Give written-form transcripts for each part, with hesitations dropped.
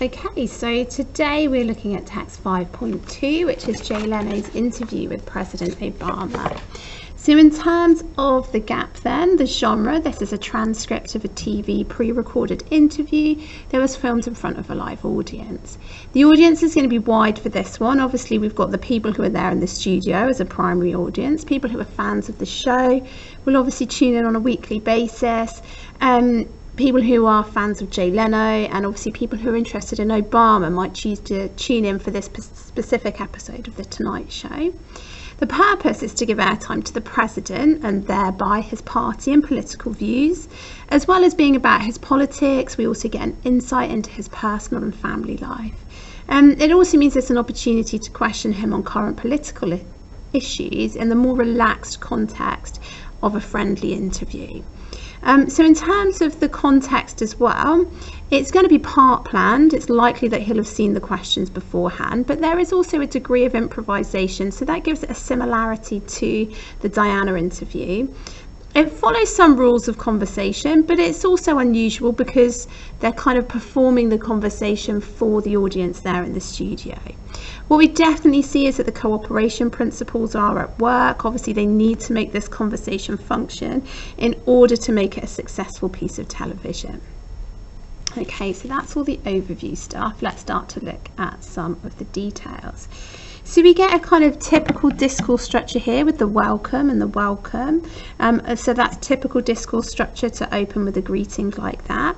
Okay, so today we're looking at text 5.2, which is Jay Leno's interview with President Obama. So in terms of the gap then, the genre, this is a transcript of a TV pre-recorded interview that was filmed in front of a live audience. The audience is going to be wide for this one. Obviously, we've got the people who are there in the studio as a primary audience. People who are fans of the show will obviously tune in on a weekly basis. People who are fans of Jay Leno, and obviously people who are interested in Obama might choose to tune in for this specific episode of The Tonight Show. The purpose is to give airtime to the president and thereby his party and political views, as well as being about his politics. We also get an insight into his personal and family life. It also means it's an opportunity to question him on current political issues in the more relaxed context of a friendly interview. So in terms of the context as well, it's going to be part planned. It's likely that he'll have seen the questions beforehand, but there is also a degree of improvisation, so that gives it a similarity to the Diana interview. It follows some rules of conversation, but it's also unusual because they're kind of performing the conversation for the audience there in the studio. What we definitely see is that the cooperation principles are at work. Obviously, they need to make this conversation function in order to make it a successful piece of television. Okay, so that's all the overview stuff. Let's start to look at some of the details. So we get a kind of typical discourse structure here with the welcome and the welcome. So that's typical discourse structure to open with a greeting like that.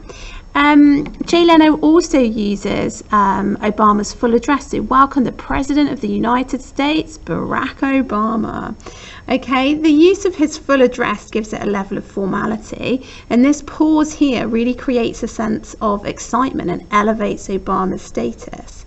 Jay Leno also uses Obama's full address to welcome the President of the United States, Barack Obama. Okay, the use of his full address gives it a level of formality, and this pause here really creates a sense of excitement and elevates Obama's status.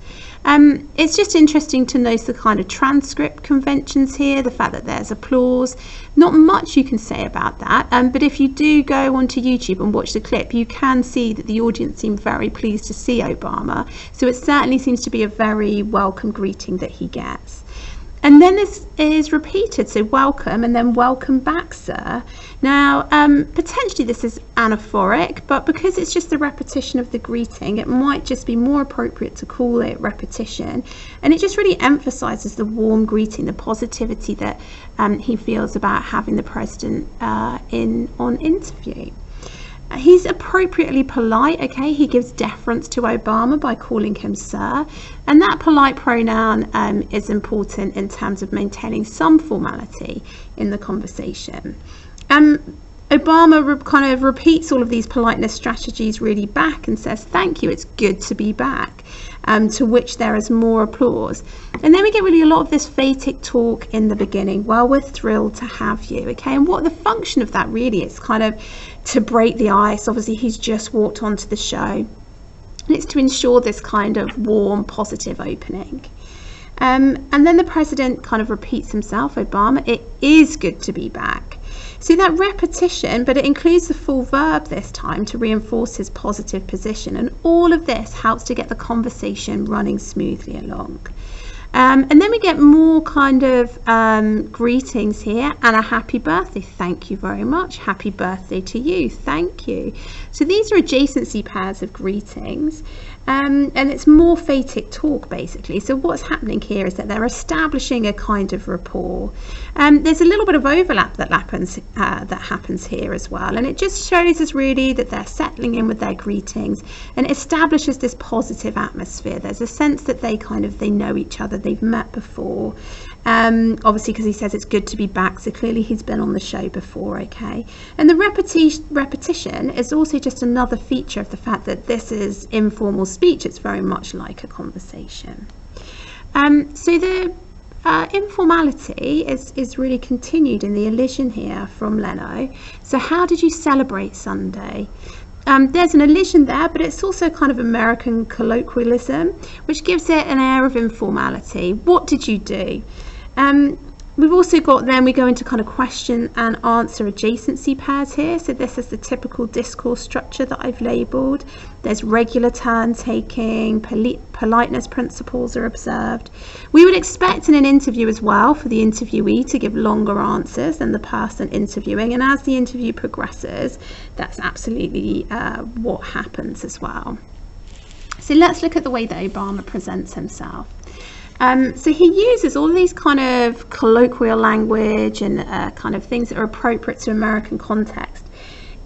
It's just interesting to note the kind of transcript conventions here, the fact that there's applause. Not much you can say about that, but if you do go onto YouTube and watch the clip, you can see that the audience seemed very pleased to see Obama. So it certainly seems to be a very welcome greeting that he gets. And then this is repeated, so welcome and then welcome back, sir. Now, potentially this is anaphoric, but because it's just the repetition of the greeting, it might just be more appropriate to call it repetition. And it just really emphasizes the warm greeting, the positivity that he feels about having the president on interview. He's appropriately polite, okay? He gives deference to Obama by calling him sir, and that polite pronoun is important in terms of maintaining some formality in the conversation. Obama kind of repeats all of these politeness strategies really back and says, thank you, it's good to be back, to which there is more applause. And then we get really a lot of this phatic talk in the beginning. Well, we're thrilled to have you, okay? And what the function of that really is kind of to break the ice. Obviously, he's just walked onto the show. And it's to ensure this kind of warm, positive opening. And then the president kind of repeats himself, Obama, it is good to be back. So that repetition, but it includes the full verb this time to reinforce his positive position. And all of this helps to get the conversation running smoothly along. And then we get more kind of greetings here and a happy birthday. Thank you very much. Happy birthday to you. Thank you. So these are adjacency pairs of greetings. And it's more phatic talk basically. So what's happening here is that they're establishing a kind of rapport. There's a little bit of overlap that happens here as well, and it just shows us really that they're settling in with their greetings and it establishes this positive atmosphere. There's a sense that they know each other, they've met before. Obviously because he says it's good to be back, so clearly he's been on the show before, okay? And the repetition is also just another feature of the fact that this is informal speech. It's very much like a conversation. So the informality is really continued in the elision here from Leno. So how did you celebrate Sunday? There's an elision there, but it's also kind of American colloquialism, which gives it an air of informality. What did you do? We've also got, then we go into kind of question and answer adjacency pairs here. So this is the typical discourse structure that I've labelled. There's regular turn taking, politeness principles are observed. We would expect in an interview as well for the interviewee to give longer answers than the person interviewing. And as the interview progresses, that's absolutely what happens as well. So let's look at the way that Obama presents himself. So he uses all these kind of colloquial language and kind of things that are appropriate to American context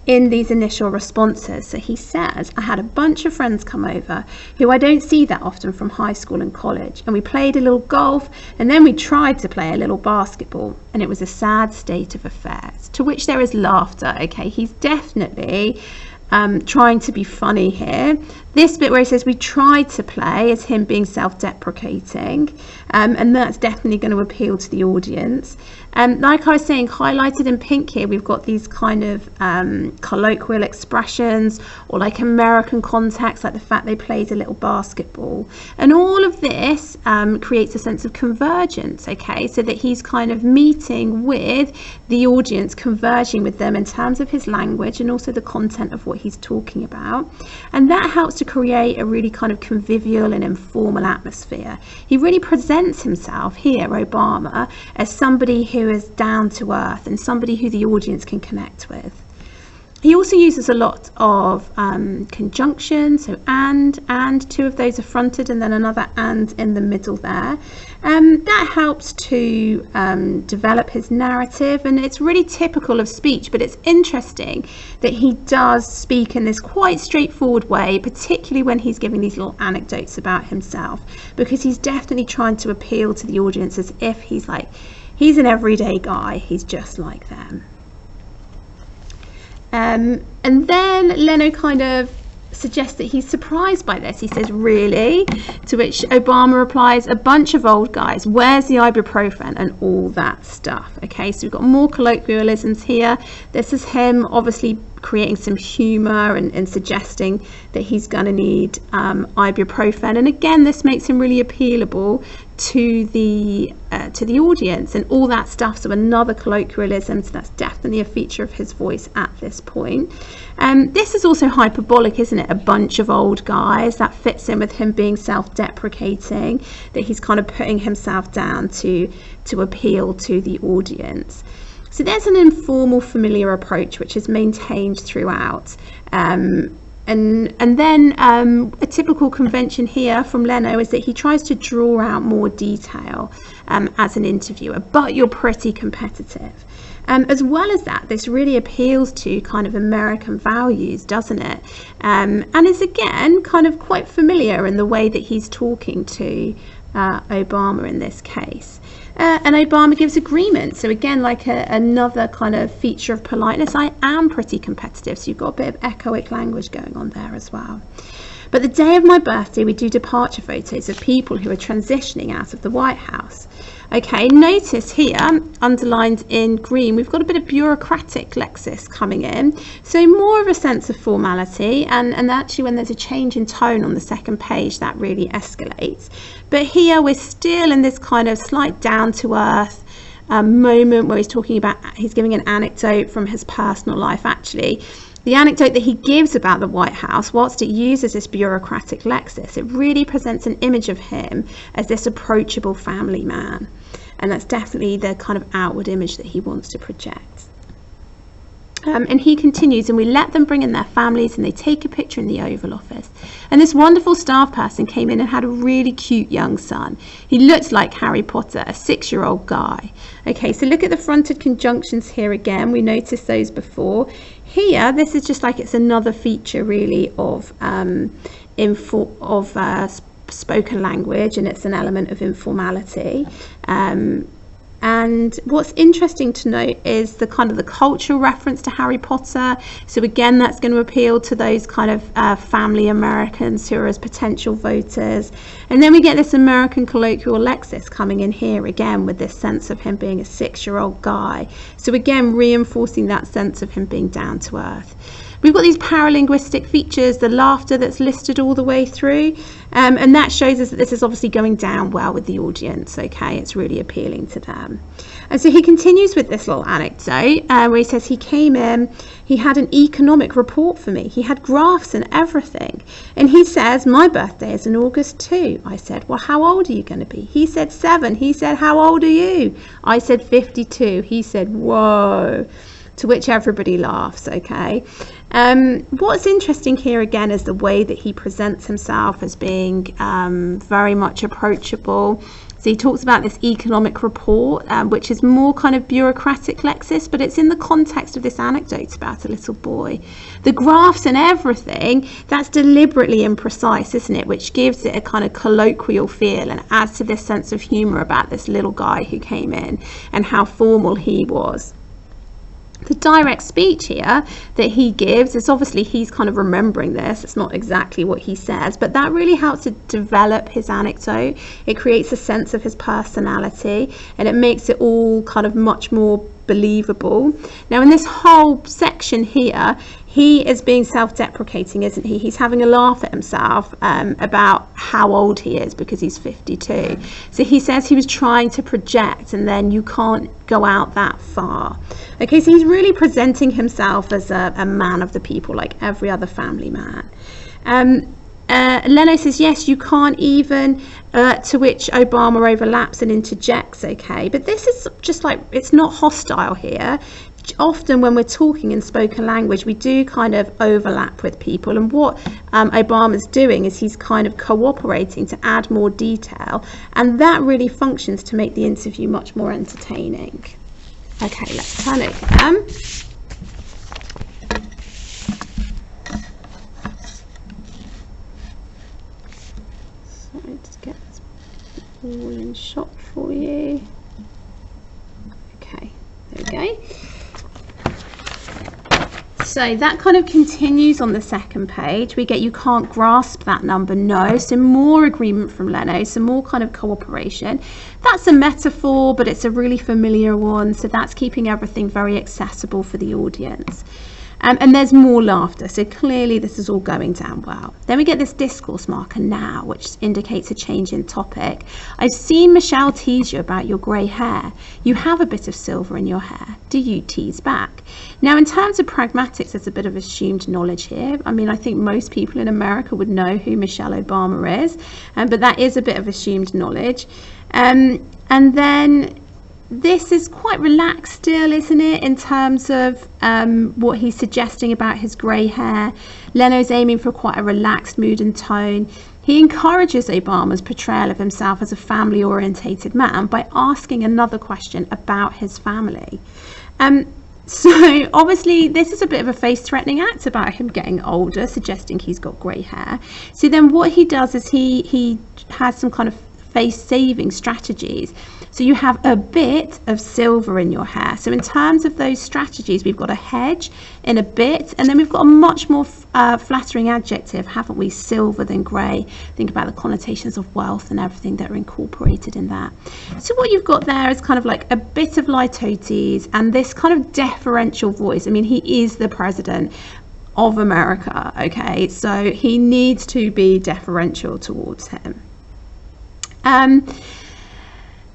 in these initial responses. So he says, I had a bunch of friends come over who I don't see that often from high school and college, and we played a little golf, and then we tried to play a little basketball, and it was a sad state of affairs, to which there is laughter. Okay, he's definitely trying to be funny here. This bit where he says we tried to play is him being self-deprecating, and that's definitely going to appeal to the audience. Like I was saying, highlighted in pink here, we've got these kind of colloquial expressions, or like American context, like the fact they played a little basketball. And all of this creates a sense of convergence, okay? So that he's kind of meeting with the audience, converging with them in terms of his language and also the content of what he's talking about. And that helps to create a really kind of convivial and informal atmosphere. He really presents himself here, Obama, as somebody who is down to earth and somebody who the audience can connect with. He also uses a lot of conjunctions, so and, two of those are fronted and then another and in the middle there. That helps to develop his narrative, and it's really typical of speech, but it's interesting that he does speak in this quite straightforward way, particularly when he's giving these little anecdotes about himself, because he's definitely trying to appeal to the audience as if he's an everyday guy, he's just like them. And then Leno kind of suggests that he's surprised by this. He says, really? To which Obama replies, a bunch of old guys, where's the ibuprofen and all that stuff? Okay, so we've got more colloquialisms here. This is him obviously creating some humor and suggesting that he's going to need ibuprofen, and again this makes him really appealable to the audience and all that stuff. So another colloquialism, so that's definitely a feature of his voice at this point. This is also hyperbolic, isn't it? A bunch of old guys, that fits in with him being self-deprecating, that he's kind of putting himself down to appeal to the audience. So there's an informal, familiar approach which is maintained throughout. And then a typical convention here from Leno is that he tries to draw out more detail as an interviewer, but you're pretty competitive. As well as that, this really appeals to kind of American values, doesn't it? And is again kind of quite familiar in the way that he's talking to Obama in this case. And Obama gives agreement. So again, like another kind of feature of politeness, I am pretty competitive. So you've got a bit of echoic language going on there as well. But the day of my birthday, we do departure photos of people who are transitioning out of the White House. Okay, notice here, underlined in green, we've got a bit of bureaucratic lexis coming in. So more of a sense of formality, and actually when there's a change in tone on the second page, that really escalates. But here we're still in this kind of slight down-to-earth moment where he's giving an anecdote from his personal life. Actually, the anecdote that he gives about the White House, whilst it uses this bureaucratic lexis, it really presents an image of him as this approachable family man. And that's definitely the kind of outward image that he wants to project. And he continues, and we let them bring in their families and they take a picture in the Oval Office. And this wonderful staff person came in and had a really cute young son. He looked like Harry Potter, a 6-year-old guy. Okay, so look at the fronted conjunctions here again. We noticed those before. Here, this is just like it's another feature really of spoken language, and it's an element of informality. And what's interesting to note is the kind of the cultural reference to Harry Potter. So again, that's going to appeal to those kind of family Americans who are as potential voters. And then we get this American colloquial lexis coming in here again with this sense of him being a 6-year-old guy. So again, reinforcing that sense of him being down to earth. We've got these paralinguistic features, the laughter that's listed all the way through, and that shows us that this is obviously going down well with the audience, okay? It's really appealing to them. And so he continues with this little anecdote where he says he came in, he had an economic report for me, he had graphs and everything, and he says, my birthday is in August too. I said, well, how old are you going to be? He said 7. He said, how old are you? I said 52. He said, whoa. to which everybody laughs, okay? What's interesting here again is the way that he presents himself as being very much approachable. So he talks about this economic report, which is more kind of bureaucratic lexis, but it's in the context of this anecdote about a little boy. The graphs and everything, that's deliberately imprecise, isn't it? Which gives it a kind of colloquial feel and adds to this sense of humour about this little guy who came in and how formal he was. The direct speech here that he gives is obviously he's kind of remembering this. It's not exactly what he says, but that really helps to develop his anecdote. It creates a sense of his personality and it makes it all kind of much more believable. Now in this whole section here, he is being self-deprecating, isn't he? He's having a laugh at himself about how old he is because he's 52. So he says he was trying to project and then you can't go out that far. Okay, so he's really presenting himself as a man of the people like every other family man. Leno says, yes, you can't even, to which Obama overlaps and interjects, okay? But this is just like, it's not hostile here. Often when we're talking in spoken language, we do kind of overlap with people. And what Obama's doing is he's kind of cooperating to add more detail. And that really functions to make the interview much more entertaining. Okay, let's turn it again. Get this all in shot for you. Okay, there we go. So that kind of continues on the second page. We get you can't grasp that number, no. So more agreement from Leno, some more kind of cooperation. That's a metaphor, but it's a really familiar one. So that's keeping everything very accessible for the audience. And there's more laughter, so clearly this is all going down well. Then we get this discourse marker now, which indicates a change in topic. I've seen Michelle tease you about your grey hair. You have a bit of silver in your hair. Do you tease back? Now, in terms of pragmatics, there's a bit of assumed knowledge here. I mean, I think most people in America would know who Michelle Obama is, but that is a bit of assumed knowledge. And then this is quite relaxed still, isn't it, in terms of what he's suggesting about his grey hair. Leno's aiming for quite a relaxed mood and tone. He encourages Obama's portrayal of himself as a family-orientated man by asking another question about his family. So obviously this is a bit of a face-threatening act about him getting older, suggesting he's got grey hair. So then what he does is he has some kind of face-saving strategies. So you have a bit of silver in your hair. So in terms of those strategies, we've got a hedge in a bit, and then we've got a much more flattering adjective, haven't we? Silver than grey. Think about the connotations of wealth and everything that are incorporated in that. So what you've got there is kind of like a bit of litotes and this kind of deferential voice. I mean, he is the president of America, okay? So he needs to be deferential towards him.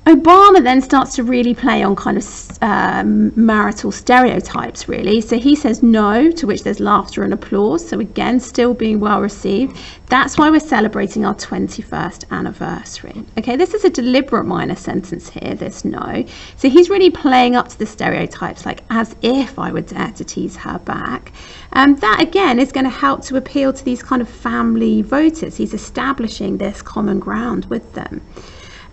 Obama then starts to really play on kind of marital stereotypes, really. So he says no, to which there's laughter and applause. So again, still being well received. That's why we're celebrating our 21st anniversary. Okay, this is a deliberate minor sentence here, this no. So he's really playing up to the stereotypes, like as if I would dare to tease her back. That again is going to help to appeal to these kind of family voters. He's establishing this common ground with them.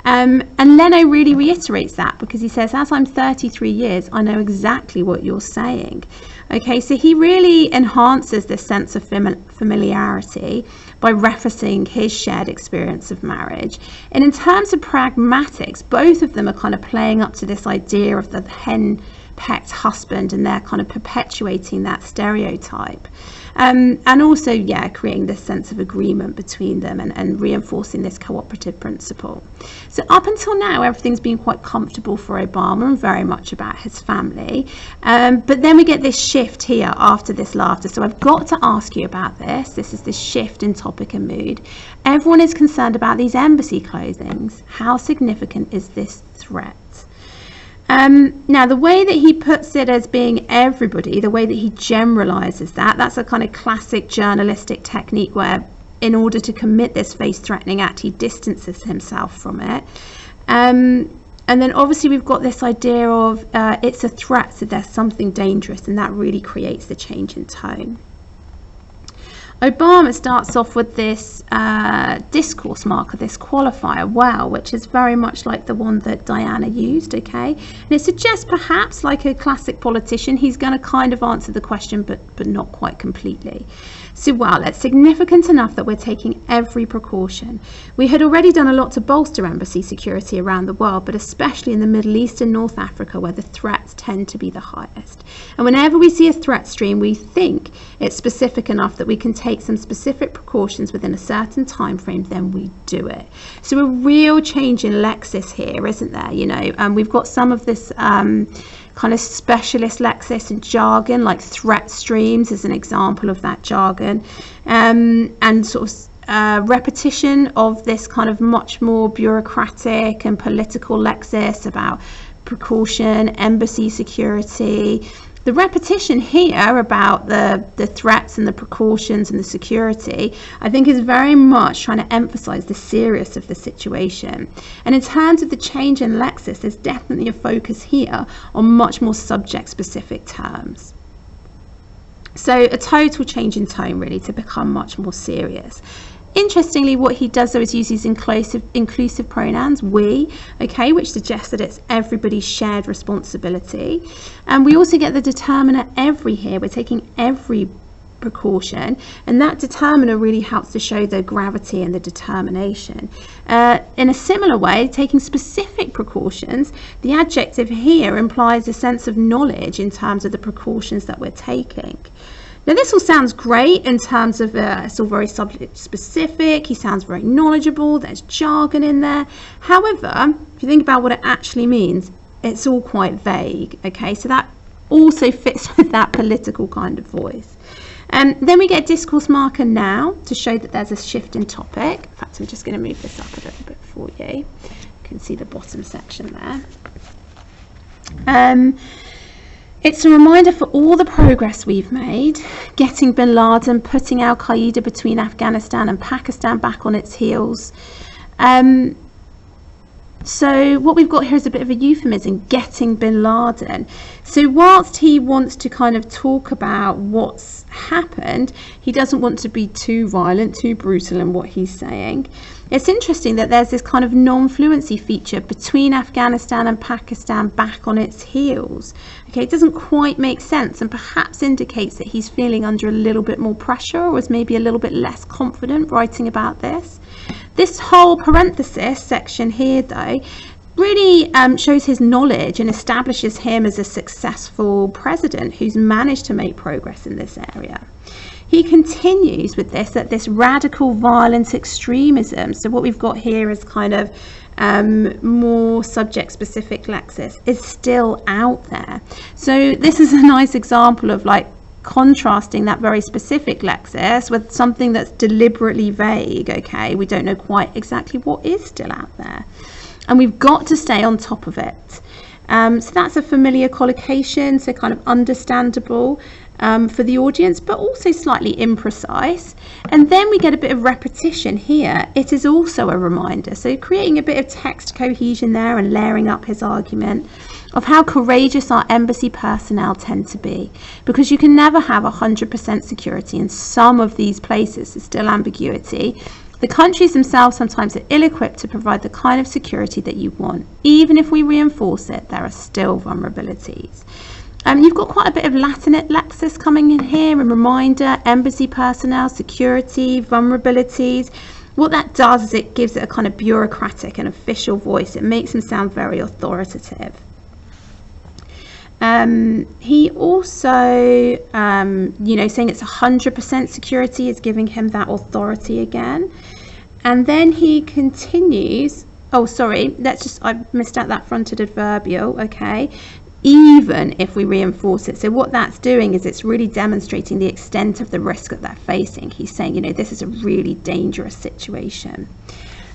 And Leno really reiterates that because he says, as I'm 33 years, I know exactly what you're saying. Okay, so he really enhances this sense of familiarity by referencing his shared experience of marriage. And in terms of pragmatics, both of them are kind of playing up to this idea of the hen-pecked husband, and they're kind of perpetuating that stereotype. And also, yeah, creating this sense of agreement between them and reinforcing this cooperative principle. So up until now, everything's been quite comfortable for Obama and very much about his family. But then we get this shift here after this laughter. So I've got to ask you about this. This is the shift in topic and mood. Everyone is concerned about these embassy closings. How significant is this threat? Now, the way that he puts it as being everybody, the way that he generalizes that's a kind of classic journalistic technique where in order to commit this face-threatening act, he distances himself from it. And then obviously we've got this idea of it's a threat, so there's something dangerous, and that really creates the change in tone. Obama starts off with this discourse marker, this qualifier, well, which is very much like the one that Diana used, okay? And it suggests perhaps, like a classic politician, he's going to kind of answer the question, but not quite completely. So, well, it's significant enough that we're taking every precaution. We had already done a lot to bolster embassy security around the world, but especially in the Middle East and North Africa, where the threats tend to be the highest. And whenever we see a threat stream, we think it's specific enough that we can take some specific precautions within a certain time frame, then we do it. So a real change in lexis here, isn't there? You know, we've got some of this kind of specialist lexis and jargon, like threat streams is an example of that jargon, and sort of repetition of this kind of much more bureaucratic and political lexis about precaution, embassy security. The repetition here about the threats and the precautions and the security, I think, is very much trying to emphasize the seriousness of the situation. And in terms of the change in lexis, there's definitely a focus here on much more subject-specific terms. So a total change in tone, really, to become much more serious. Interestingly, what he does though is use these inclusive pronouns, we, okay, which suggests that it's everybody's shared responsibility. And we also get the determiner every here. We're taking every precaution, and that determiner really helps to show the gravity and the determination. In a similar way, taking specific precautions, the adjective here implies a sense of knowledge in terms of the precautions that we're taking. Now, this all sounds great in terms of it's all very subject specific. He sounds very knowledgeable. There's jargon in there. However, if you think about what it actually means, it's all quite vague. Okay, so that also fits with that political kind of voice. Then we get a discourse marker now to show that there's a shift in topic. In fact, I'm just going to move this up a little bit for you. You can see the bottom section there. It's a reminder for all the progress we've made, getting bin Laden, putting Al-Qaeda between Afghanistan and Pakistan back on its heels. So what we've got here is a bit of a euphemism, getting bin Laden. So whilst he wants to kind of talk about what's happened, he doesn't want to be too violent, too brutal in what he's saying. It's interesting that there's this kind of non-fluency feature between Afghanistan and Pakistan back on its heels. Okay, it doesn't quite make sense, and perhaps indicates that he's feeling under a little bit more pressure, or was maybe a little bit less confident writing about this. This whole parenthesis section here, though, really shows his knowledge and establishes him as a successful president who's managed to make progress in this area. He continues with this, that this radical violent extremism, so what we've got here is kind of more subject-specific lexis, is still out there. So this is a nice example of like contrasting that very specific lexis with something that's deliberately vague. Okay, we don't know quite exactly what is still out there, and we've got to stay on top of it. So that's a familiar collocation, so kind of understandable for the audience, but also slightly imprecise. And then we get a bit of repetition here. It is also a reminder, so creating a bit of text cohesion there and layering up his argument of how courageous our embassy personnel tend to be, because you can never have 100% security in some of these places. There's still ambiguity. The countries themselves sometimes are ill-equipped to provide the kind of security that you want. Even if we reinforce it, there are still vulnerabilities. You've got quite a bit of Latinate lexis coming in here, a reminder, embassy personnel, security, vulnerabilities. What that does is it gives it a kind of bureaucratic and official voice. It makes them sound very authoritative. He also, saying it's 100% security is giving him that authority again. And then he continues, I missed out that fronted adverbial, okay. Even if we reinforce it. So what that's doing is it's really demonstrating the extent of the risk that they're facing. He's saying, this is a really dangerous situation.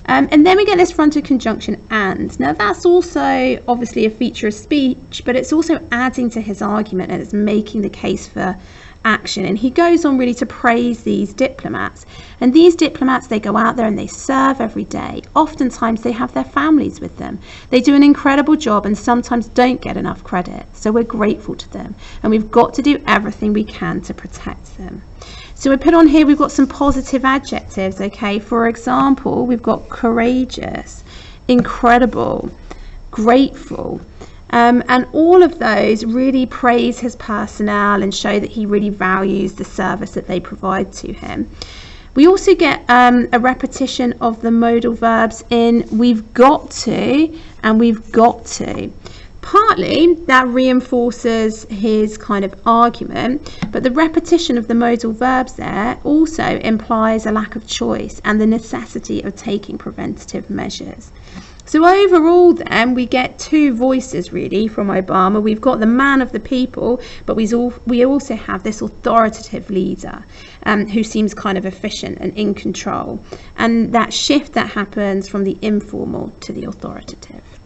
And then we get this fronted conjunction and. Now that's also obviously a feature of speech, but it's also adding to his argument, and it's making the case for action. And he goes on really to praise these diplomats. And these diplomats, they go out there and they serve every day. Oftentimes they have their families with them. They do an incredible job and sometimes don't get enough credit. So we're grateful to them. And we've got to do everything we can to protect them. So we put on here, we've got some positive adjectives, okay? For example, we've got courageous, incredible, grateful. And all of those really praise his personnel and show that he really values the service that they provide to him. We also get a repetition of the modal verbs in we've got to and we've got to. Partly that reinforces his kind of argument, but the repetition of the modal verbs there also implies a lack of choice and the necessity of taking preventative measures. So overall then we get two voices really from Obama. We've got the man of the people, but we also have this authoritative leader who seems kind of efficient and in control, and that shift that happens from the informal to the authoritative.